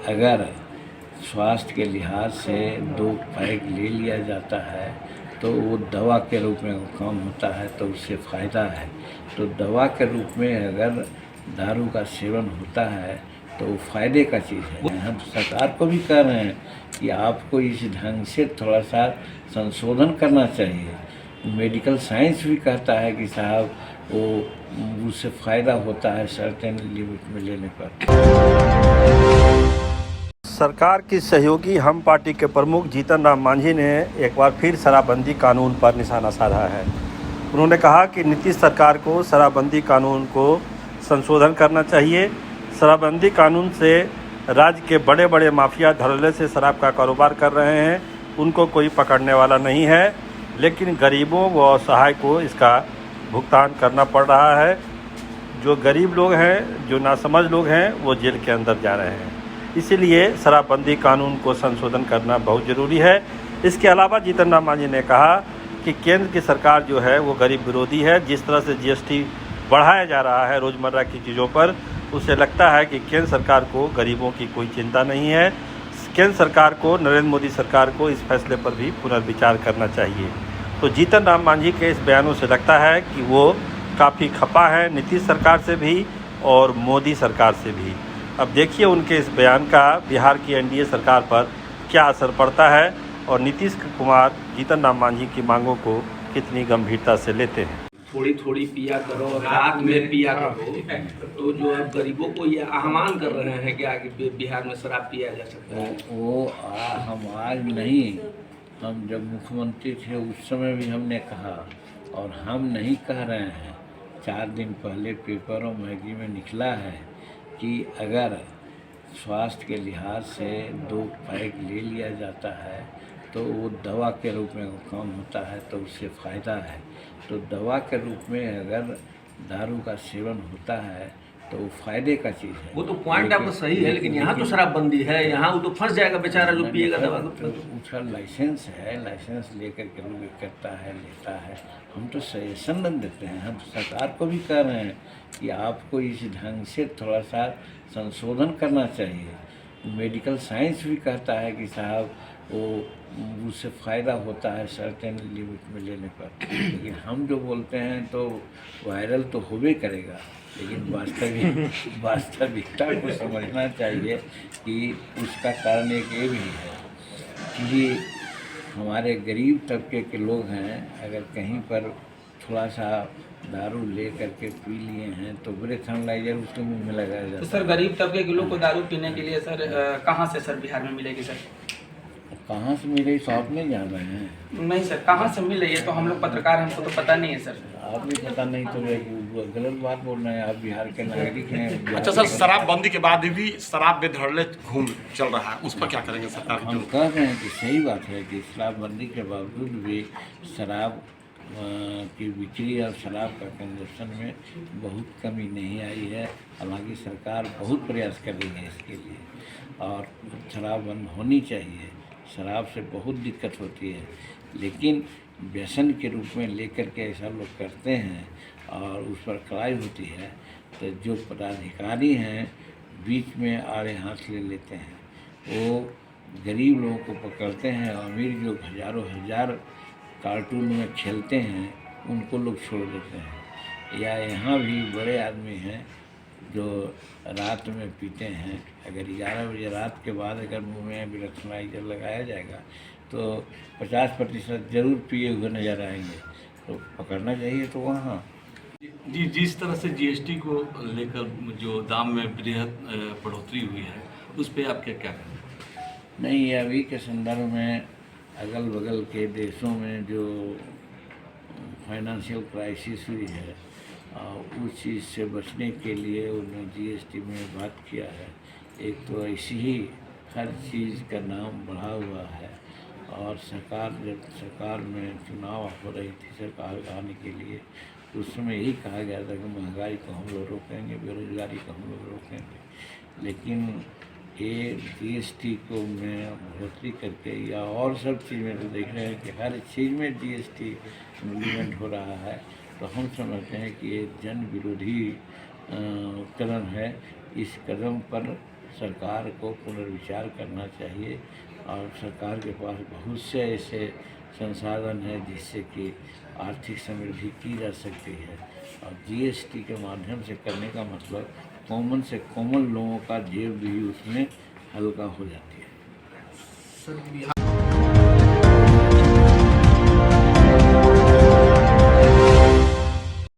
अगर स्वास्थ्य के लिहाज से 2 पैक ले लिया जाता है तो वो दवा के रूप में वो काम होता है, तो उससे फ़ायदा है। तो दवा के रूप में अगर दारू का सेवन होता है तो वो फ़ायदे का चीज़ है। हम सरकार को भी कह रहे हैं कि आपको इस ढंग से थोड़ा सा संशोधन करना चाहिए। मेडिकल साइंस भी कहता है कि साहब वो उससे फ़ायदा होता है सर्टेन लिमिट में लेने पर। सरकार की सहयोगी हम पार्टी के प्रमुख जीतन राम मांझी ने एक बार फिर शराबबंदी कानून पर निशाना साधा है। उन्होंने कहा कि नीतीश सरकार को शराबबंदी कानून को संशोधन करना चाहिए। शराबबंदी कानून से राज्य के बड़े बड़े माफिया धड़ल्ले से शराब का कारोबार कर रहे हैं, उनको कोई पकड़ने वाला नहीं है, लेकिन गरीबों व असहाय को इसका भुगतान करना पड़ रहा है। जो गरीब लोग हैं, जो नासमझ लोग हैं, वो जेल के अंदर जा रहे हैं। इसीलिए शराबबंदी कानून को संशोधन करना बहुत ज़रूरी है। इसके अलावा जीतन राम मांझी ने कहा कि केंद्र की सरकार जो है वो गरीब विरोधी है। जिस तरह से जीएसटी बढ़ाया जा रहा है रोज़मर्रा की चीज़ों पर, उससे लगता है कि केंद्र सरकार को गरीबों की कोई चिंता नहीं है। केंद्र सरकार को, नरेंद्र मोदी सरकार को इस फैसले पर भी पुनर्विचार करना चाहिए। तो जीतन राम मांझी के इस बयानों से लगता है कि वो काफ़ी खपा है नीतीश सरकार से भी और मोदी सरकार से भी। अब देखिए उनके इस बयान का बिहार की एनडीए सरकार पर क्या असर पड़ता है और नीतीश कुमार जीतन राम मांझी की मांगों को कितनी गंभीरता से लेते हैं। थोड़ी थोड़ी पिया करो, रात में पिया करो। तो जो है गरीबों को ये आह्वान कर रहे हैं कि आगे बिहार में शराब पिया जा सकता है। हम आज नहीं, हम जब मुख्यमंत्री थे उस समय भी हमने कहा, और हम नहीं कह रहे हैं। 4 दिन पहले पेपरों मैगजीन में निकला है कि अगर स्वास्थ्य के लिहाज से 2 पैक ले लिया जाता है तो वो दवा के रूप में वो काम होता है, तो उससे फ़ायदा है। तो दवा के रूप में अगर दारू का सेवन होता है तो वो फ़ायदे का चीज़ है। वो तो पॉइंट आपका सही है, लेकिन यहाँ तो शराबबंदी है, यहाँ वो तो फंस जाएगा बेचारा जो पिएगा दवा। तो उसका लाइसेंस है, लाइसेंस लेकर के लोग करता है, लेता है। हम तो सजेशन देते हैं, हम सरकार को भी कह रहे हैं कि आपको इस ढंग से थोड़ा सा संशोधन करना चाहिए। मेडिकल साइंस भी कहता है कि साहब वो उससे फ़ायदा होता है सर्टेन लिमिट में लेने पर। लेकिन हम जो बोलते हैं तो वायरल तो होबे करेगा, लेकिन वास्तविकता को समझना चाहिए कि उसका कारण एक ये भी है कि हमारे गरीब तबके के लोग हैं, अगर कहीं पर थोड़ा सा दारू ले करके पी लिए हैं तो ब्रेथ एनालाइजर उसके मुंह में लगाया जाता है। तो सर गरीब तबके के लोग को दारू पीने के लिए सर कहाँ से सर बिहार में मिलेगी सर? कहाँ से मिले तो आप नहीं जान रहे हैं? नहीं सर, कहाँ से मिले ये तो हम लोग पत्रकार हैं, हमको तो पता नहीं है सर। आप भी पता नहीं तो गलत बात बोल रहे हैं। आप बिहार के नागरिक हैं। अच्छा सर, शराबबंदी के बाद भी शराब में धड़ल्ले घूम चल रहा है, उस पर क्या करेंगे सरकार? हम कह रहे हैं कि सही बात है कि शराबबंदी के बावजूद भी शराब की बिक्री और शराब का कंजप्शन में बहुत कमी नहीं आई है। हालांकि सरकार बहुत प्रयास कर रही है इसके लिए, और शराब बंद होनी चाहिए। शराब से बहुत दिक्कत होती है, लेकिन व्यसन के रूप में लेकर के ऐसा लोग करते हैं और उस पर कड़ाई होती है, तो जो पदाधिकारी हैं बीच में आड़े हाथ ले लेते हैं। वो गरीब लोगों को पकड़ते हैं, अमीर जो हज़ारों हज़ार कार्टून में खेलते हैं उनको लोग छोड़ देते हैं। या यहाँ भी बड़े आदमी हैं जो रात में पीते हैं। अगर 11 बजे रात के बाद अगर मुँह में ब्रेथ एनालाइजर लगाया जाएगा तो 50% जरूर पिए हुए नजर आएंगे, तो पकड़ना चाहिए। तो वहाँ जी, जिस तरह से जीएसटी को लेकर जो दाम में बृहद बढ़ोतरी हुई है, उस पर आप क्या कहें? नहीं, अभी के संदर्भ में अगल बगल के देशों में जो फाइनेंशियल क्राइसिस हुई है, उस चीज़ से बचने के लिए उन्होंने जीएसटी में बात किया है। एक तो ऐसी ही हर चीज़ का नाम बढ़ा हुआ है, और जब सरकार में चुनाव हो रही थी सरकार आने के लिए, उस समय यही कहा गया था कि महंगाई को हम लोग रोकेंगे, बेरोजगारी को हम लोग रोकेंगे। लेकिन ये जीएसटी को में बढ़ोतरी करके या और सब चीज़ में तो देख रहे हैं कि हर चीज़ में जीएसटी इम्प्लीमेंट हो रहा है, तो हम समझते हैं कि ये जन विरोधी कदम है। इस कदम पर सरकार को पुनर्विचार करना चाहिए और सरकार के पास बहुत से ऐसे संसाधन है जिससे कि आर्थिक समृद्धि की जा सकती है। और जीएसटी के माध्यम से करने का मतलब कॉमन से कॉमन लोगों का जेब भी उसमें हल्का हो जाती है। सर बिहार